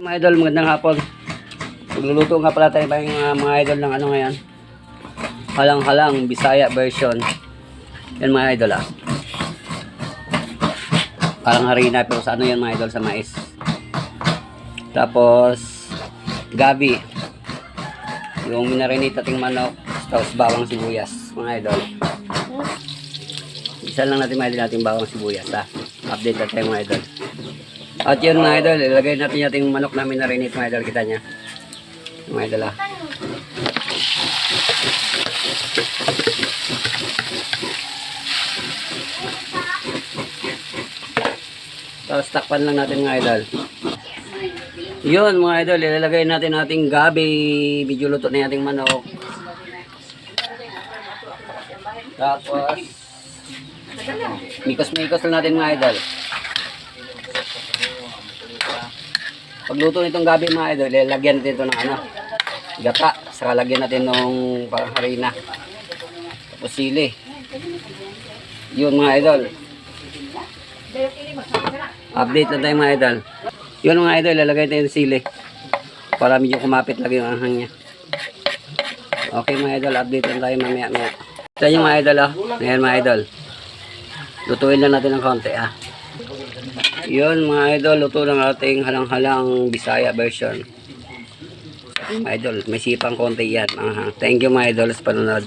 Mga idol, magandang hapon. Magluluto nga pala tayo mga idol ng ano ngayon. Halang-halang Bisaya version. Yan mga idol ah. Parang harina pero sa ano yan mga idol, sa mais. Tapos gabi. Yung minarinate nating manok, tapos bawang sibuyas mga idol. Isa lang natin mga idol natin bawang sibuyas ha. Update na tayo mga idol. At yun mga idol, ilagay natin yung manok namin na rinit mga idol, kita nya. Mga idol ah. Tapos takpan lang natin mga idol. Yun mga idol, ilalagay natin ating gabi, medyo luto na ating manok. Tapos mikos-mikos lang natin mga idol. Pagluto nitong gabi mga idol, lagyan natin ito ng ano, gata. Saka lagyan natin ng parang harina. Tapos sili. Yun mga idol. Update na tayo mga idol. Yun mga idol, lalagay tayo ng sili. Para medyo kumapit lagi yung anghang niya. Okay mga idol, update na tayo mamaya-maya. Ito yung mga idol ah. Ngayon mga idol. Lutuin lang natin ng konti ah. Yun mga idol, luto ng ating halang-halang Bisaya version. Mga idol, may sipang konti yan. Thank you mga idol sa panonood.